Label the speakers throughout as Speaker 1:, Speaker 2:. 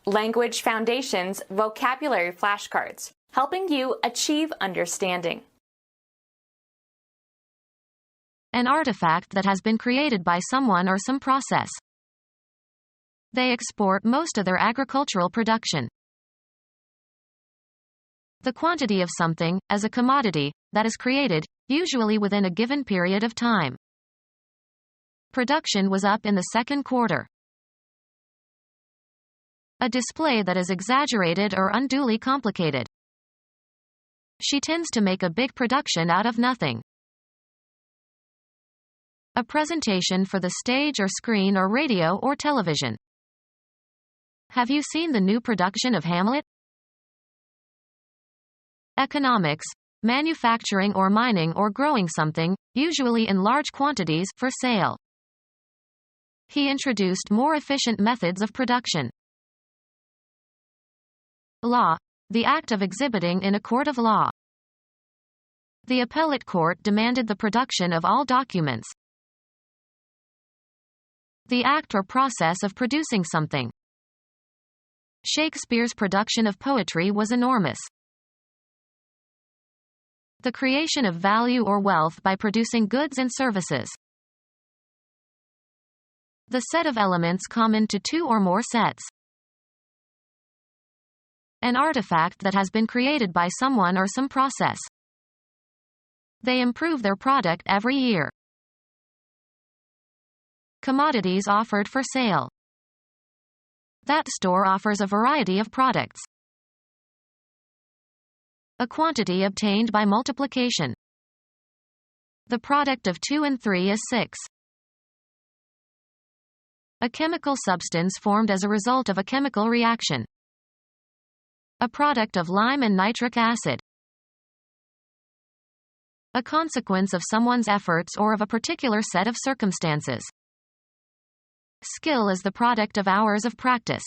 Speaker 1: Language Foundations Vocabulary Flashcards, helping you achieve understanding.
Speaker 2: An artifact that has been created by someone or some process. They export most of their agricultural production. The quantity of something, as a commodity, that is created, usually within a given period of time. Production was up in the second quarter. A display that is exaggerated or unduly complicated. She tends to make a big production out of nothing. A presentation for the stage or screen or radio or television. Have you seen the new production of Hamlet? Economics, manufacturing or mining or growing something, usually in large quantities, for sale. He introduced more efficient methods of production. Law, the act of exhibiting in a court of law. The appellate court demanded the production of all documents. The act or process of producing something. Shakespeare's production of poetry was enormous. The creation of value or wealth by producing goods and services. The set of elements common to two or more sets. An artifact that has been created by someone or some process. They improve their product every year. Commodities offered for sale. That store offers a variety of products. A quantity obtained by multiplication. The product of 2 and 3 is 6. A chemical substance formed as a result of a chemical reaction. A product of lime and nitric acid. A consequence of someone's efforts or of a particular set of circumstances. Skill is the product of hours of practice.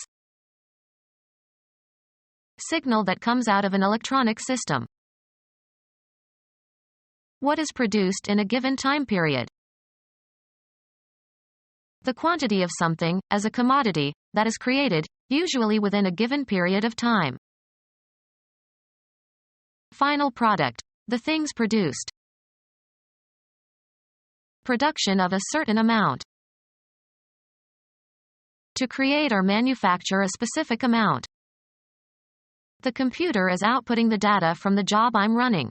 Speaker 2: Signal that comes out of an electronic system. What is produced in a given time period? The quantity of something, as a commodity, that is created, usually within a given period of time. Final product, the things produced. Production of a certain amount. To create or manufacture a specific amount. The computer is outputting the data from the job I'm running.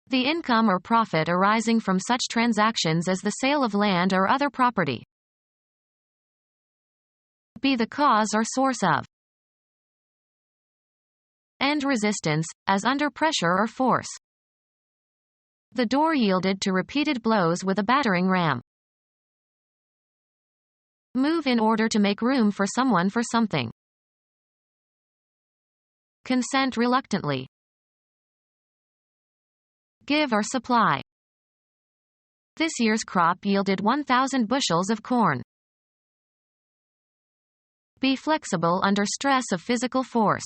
Speaker 2: The income or profit arising from such transactions as the sale of land or other property. Be the cause or source of. End resistance, as under pressure or force. The door yielded to repeated blows with a battering ram. Move in order to make room for someone for something. Consent reluctantly. Give or supply. This year's crop yielded 1,000 bushels of corn. Be flexible under stress of physical force.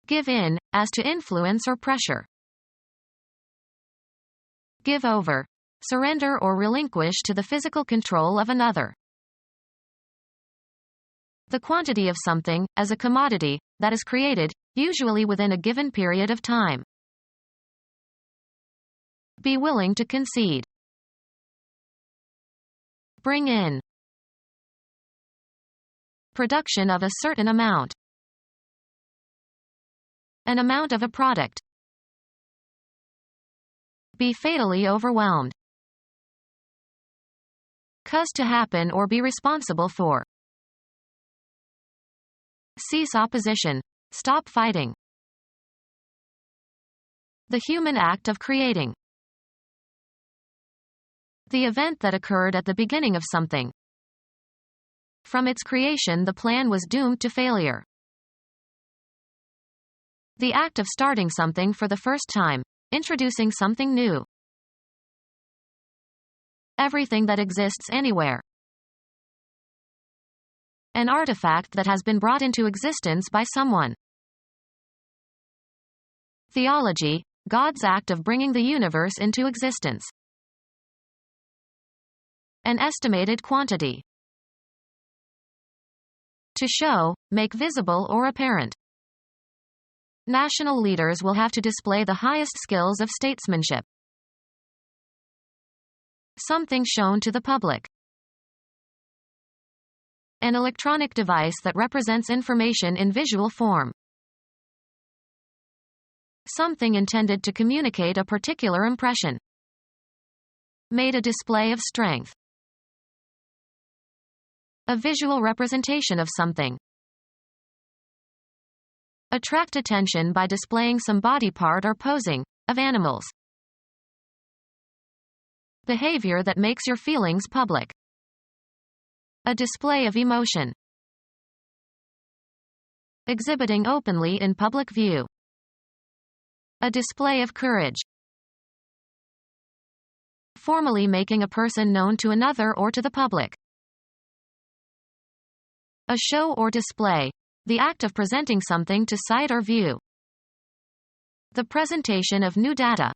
Speaker 2: Give in, as to influence or pressure. Give over. Surrender or relinquish to the physical control of another. The quantity of something, as a commodity, that is created, usually within a given period of time. Be willing to concede. Bring in. Production of a certain amount. An amount of a product. Be fatally overwhelmed. Cause to happen or be responsible for. Cease opposition. Stop fighting. The human act of creating. The event that occurred at the beginning of something. From its creation, the plan was doomed to failure. The act of starting something for the first time, introducing something new. Everything that exists anywhere. An artifact that has been brought into existence by someone. Theology, God's act of bringing the universe into existence. An estimated quantity. To show, make visible or apparent. National leaders will have to display the highest skills of statesmanship. Something shown to the public. An electronic device that represents information in visual form. Something intended to communicate a particular impression. Made a display of strength. A visual representation of something. Attract attention by displaying some body part or posing, of animals. Behavior that makes your feelings public. A display of emotion. Exhibiting openly in public view. A display of courage. Formally making a person known to another or to the public. A show or display. The act of presenting something to sight or view. The presentation of new data.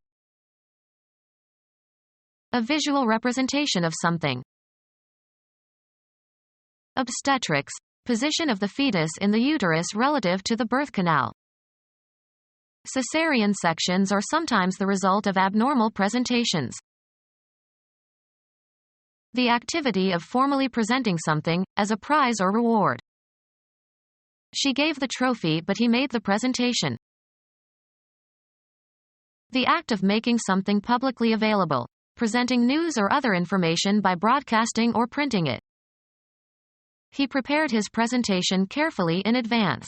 Speaker 2: A visual representation of something. Obstetrics. Position of the fetus in the uterus relative to the birth canal. Cesarean sections are sometimes the result of abnormal presentations. The activity of formally presenting something, as a prize or reward. She gave the trophy but he made the presentation. The act of making something publicly available. Presenting news or other information by broadcasting or printing it. He prepared his presentation carefully in advance.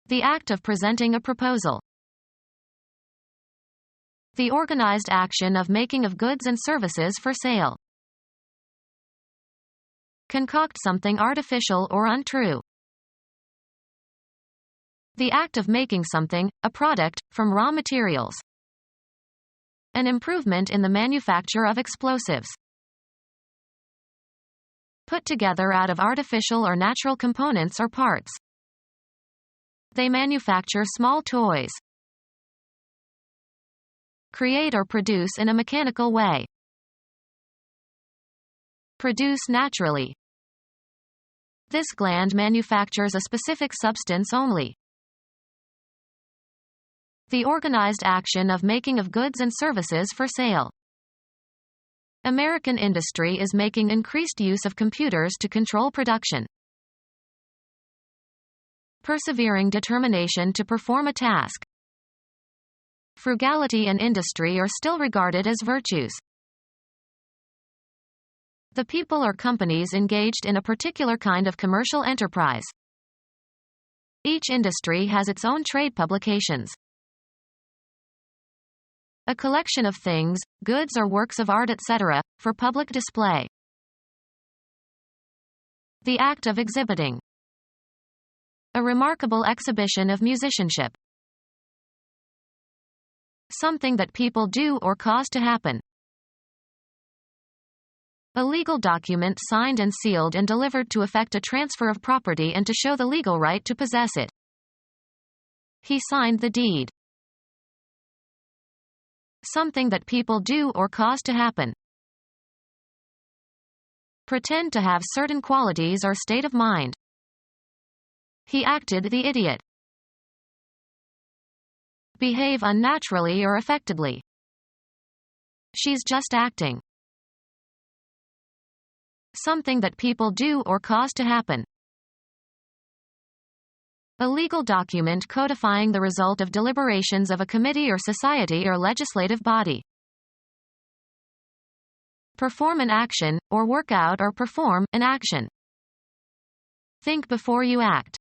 Speaker 2: The act of presenting a proposal. The organized action of making of goods and services for sale. Concoct something artificial or untrue. The act of making something, a product, from raw materials. An improvement in the manufacture of explosives. Put together out of artificial or natural components or parts. They manufacture small toys. Create or produce in a mechanical way. Produce naturally. This gland manufactures a specific substance only. The organized action of making of goods and services for sale. American industry is making increased use of computers to control production. Persevering determination to perform a task. Frugality and industry are still regarded as virtues. The people or companies engaged in a particular kind of commercial enterprise. Each industry has its own trade publications. A collection of things, goods or works of art etc., for public display. The act of exhibiting. A remarkable exhibition of musicianship. Something that people do or cause to happen. A legal document signed and sealed and delivered to effect a transfer of property and to show the legal right to possess it. He signed the deed. Something that people do or cause to happen. Pretend to have certain qualities or state of mind. He acted the idiot. Behave unnaturally or affectedly. She's just acting. Something that people do or cause to happen. A legal document codifying the result of deliberations of a committee or society or legislative body. Perform an action, or work out or perform an action. Think before you act.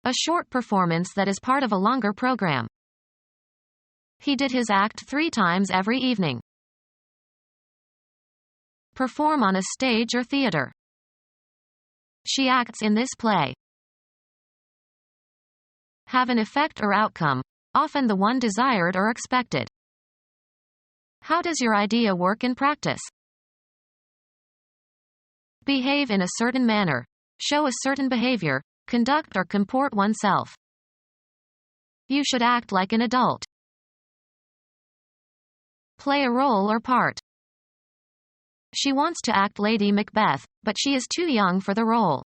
Speaker 2: A short performance that is part of a longer program. He did his act 3 times every evening. Perform on a stage or theater. She acts in this play. Have an effect or outcome, often the one desired or expected. How does your idea work in practice? Behave in a certain manner. Show a certain behavior, conduct or comport oneself. You should act like an adult. Play a role or part. She wants to act Lady Macbeth, but she is too young for the role.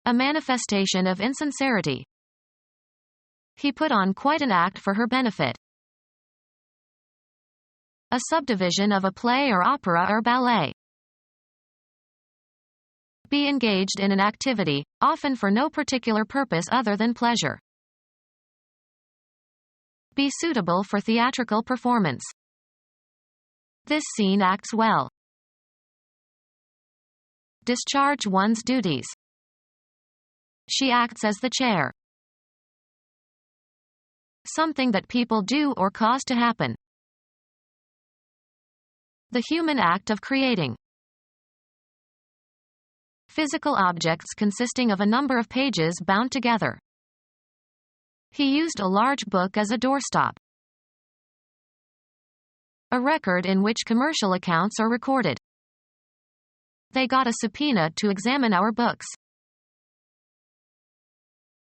Speaker 2: A manifestation of insincerity. He put on quite an act for her benefit. A subdivision of a play or opera or ballet. Be engaged in an activity, often for no particular purpose other than pleasure. Be suitable for theatrical performance. This scene acts well. Discharge one's duties. She acts as the chair. Something that people do or cause to happen. The human act of creating. Physical objects consisting of a number of pages bound together. He used a large book as a doorstop. A record in which commercial accounts are recorded. They got a subpoena to examine our books.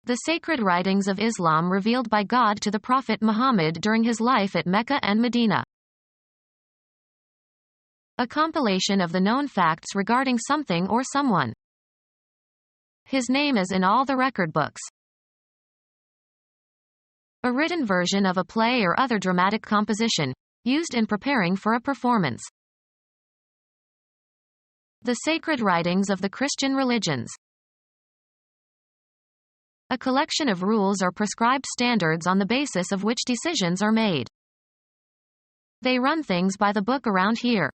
Speaker 2: The sacred writings of Islam revealed by God to the Prophet Muhammad during his life at Mecca and Medina. A compilation of the known facts regarding something or someone. His name is in all the record books. A written version of a play or other dramatic composition, used in preparing for a performance. The sacred writings of the Christian religions. A collection of rules or prescribed standards on the basis of which decisions are made. They run things by the book around here.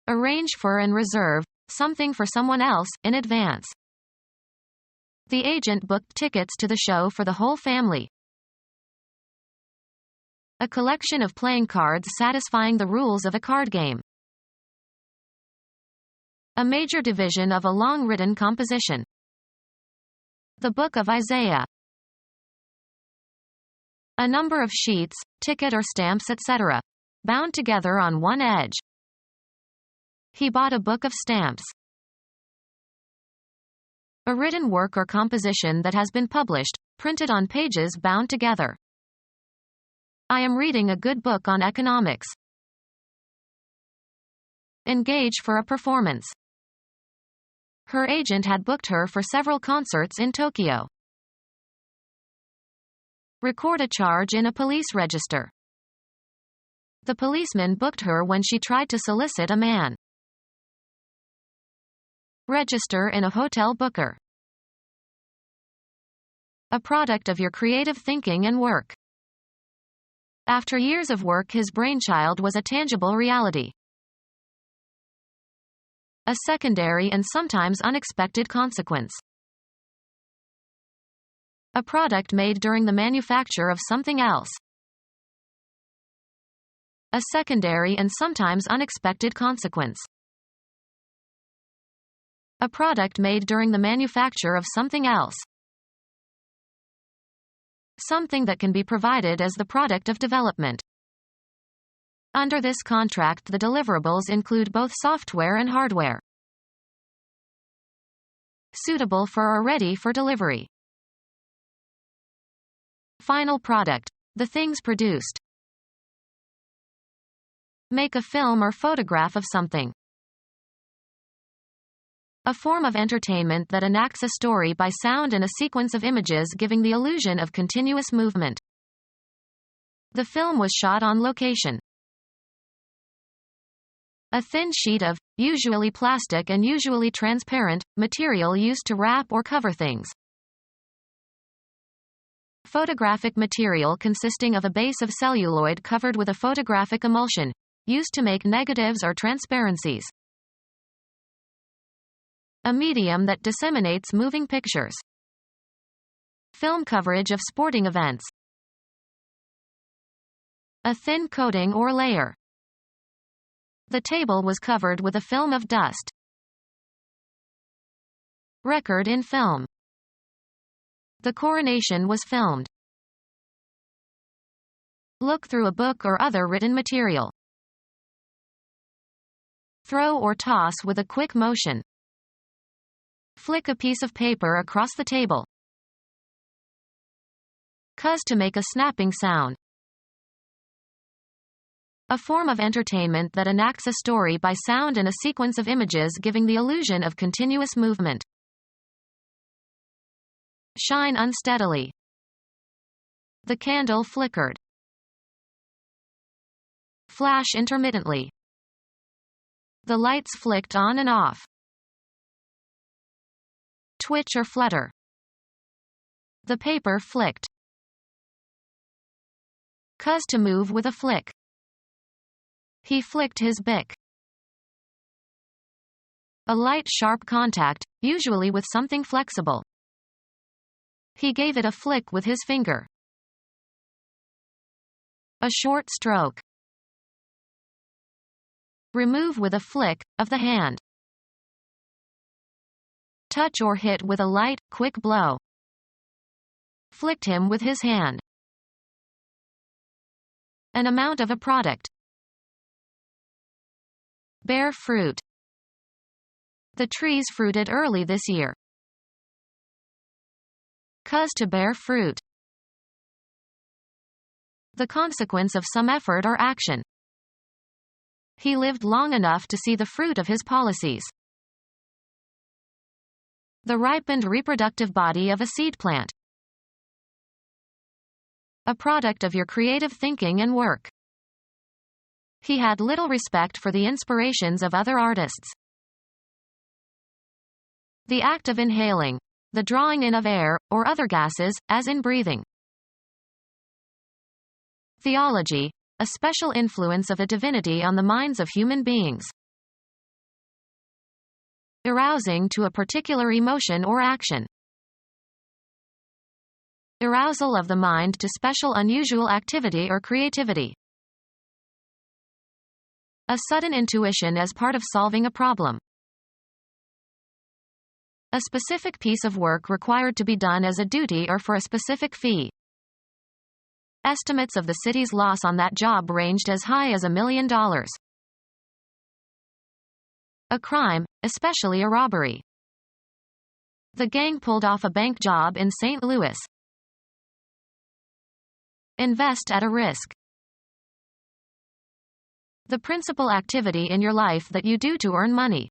Speaker 2: Arrange for and reserve something for someone else in advance. The agent booked tickets to the show for the whole family. A collection of playing cards satisfying the rules of a card game. A major division of a long written composition. The Book of Isaiah. A number of sheets, ticket or stamps, etc., bound together on one edge. He bought a book of stamps. A written work or composition that has been published, printed on pages bound together. I am reading a good book on economics. Engage for a performance. Her agent had booked her for several concerts in Tokyo. Record a charge in a police register. The policeman booked her when she tried to solicit a man. Register in a hotel booker. A product of your creative thinking and work. After years of work, his brainchild was a tangible reality. A secondary and sometimes unexpected consequence. A product made during the manufacture of something else. A secondary and sometimes unexpected consequence. A product made during the manufacture of something else. Something that can be provided as the product of development. Under this contract, the deliverables include both software and hardware. Suitable for or ready for delivery. Final product. The things produced. Make a film or photograph of something. A form of entertainment that enacts a story by sound and a sequence of images giving the illusion of continuous movement. The film was shot on location. A thin sheet of, usually plastic and usually transparent, material used to wrap or cover things. Photographic material consisting of a base of celluloid covered with a photographic emulsion, used to make negatives or transparencies. A medium that disseminates moving pictures. Film coverage of sporting events. A thin coating or layer. The table was covered with a film of dust. Record in film. The coronation was filmed. Look through a book or other written material. Throw or toss with a quick motion. Flick a piece of paper across the table. Cuz to make a snapping sound. A form of entertainment that enacts a story by sound and a sequence of images giving the illusion of continuous movement. Shine unsteadily. The candle flickered. Flash intermittently. The lights flicked on and off. Twitch or flutter. The paper flicked. Cuz to move with a flick. He flicked his bic. A light sharp contact, usually with something flexible. He gave it a flick with his finger. A short stroke. Remove with a flick of the hand. Touch or hit with a light, quick blow. Flicked him with his hand. An amount of a product. Bear fruit. The trees fruited early this year. Cuz to bear fruit. The consequence of some effort or action. He lived long enough to see the fruit of his policies. The ripened reproductive body of a seed plant. A product of your creative thinking and work. He had little respect for the inspirations of other artists. The act of inhaling. The drawing in of air, or other gases, as in breathing. Theology. A special influence of a divinity on the minds of human beings. Arousing to a particular emotion or action. Arousal of the mind to special unusual activity or creativity. A sudden intuition as part of solving a problem. A specific piece of work required to be done as a duty or for a specific fee. Estimates of the city's loss on that job ranged as high as $1 million. A crime, especially a robbery. The gang pulled off a bank job in St. Louis. Invest at a risk. The principal activity in your life that you do to earn money.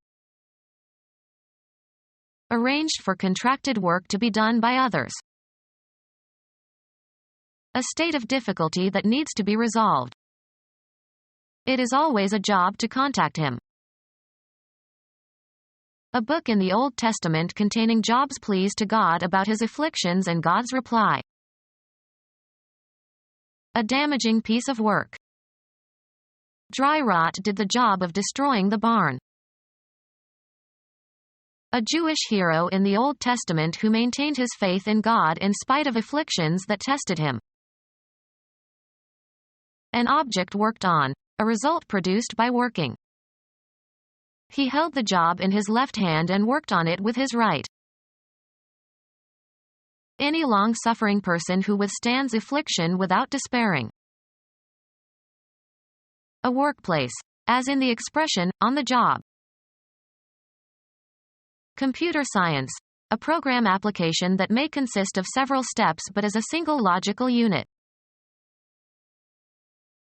Speaker 2: Arranged for contracted work to be done by others. A state of difficulty that needs to be resolved. It is always a job to contact him. A book in the Old Testament containing Job's pleas to God about his afflictions and God's reply. A damaging piece of work. Dry rot did the job of destroying the barn. A Jewish hero in the Old Testament who maintained his faith in God in spite of afflictions that tested him. An object worked on, a result produced by working. He held the job in his left hand and worked on it with his right. Any long-suffering person who withstands affliction without despairing. A workplace, as in the expression, on the job. Computer science, a program application that may consist of several steps but as a single logical unit.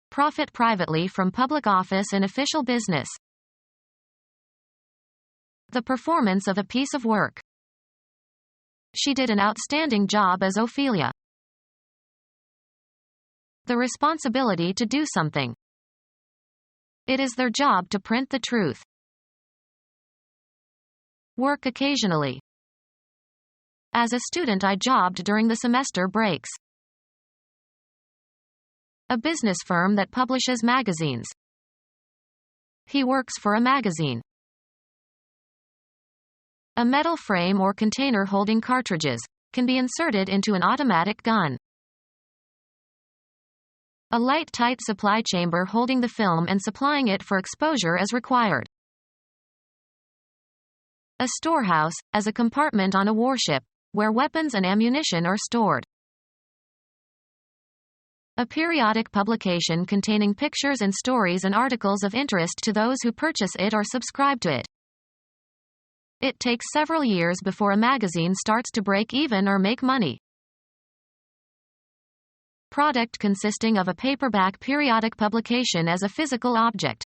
Speaker 2: Profit privately from public office and official business. The performance of a piece of work. She did an outstanding job as Ophelia. The responsibility to do something. It is their job to print the truth. Work occasionally. As a student, I jobbed during the semester breaks. A business firm that publishes magazines. He works for a magazine. A metal frame or container holding cartridges can be inserted into an automatic gun. A light, tight supply chamber holding the film and supplying it for exposure as required. A storehouse, as a compartment on a warship, where weapons and ammunition are stored. A periodic publication containing pictures and stories and articles of interest to those who purchase it or subscribe to it. It takes several years before a magazine starts to break even or make money. Product consisting of a paperback periodic publication as a physical object.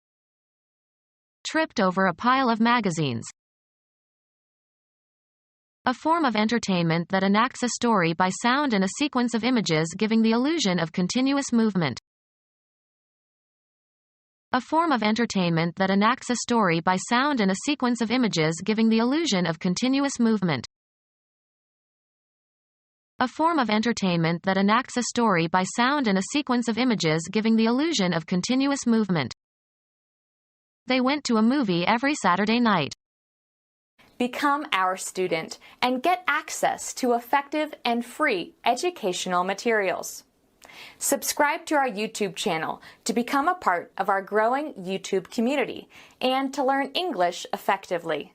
Speaker 2: Tripped over a pile of magazines. A form of entertainment that enacts a story by sound and a sequence of images giving the illusion of continuous movement. A form of entertainment that enacts a story by sound and a sequence of images giving the illusion of continuous movement. A form of entertainment that enacts a story by sound and a sequence of images giving the illusion of continuous movement. They went to a movie every Saturday night.
Speaker 1: Become our student and get access to effective and free educational materials. Subscribe to our YouTube channel to become a part of our growing YouTube community and to learn English effectively.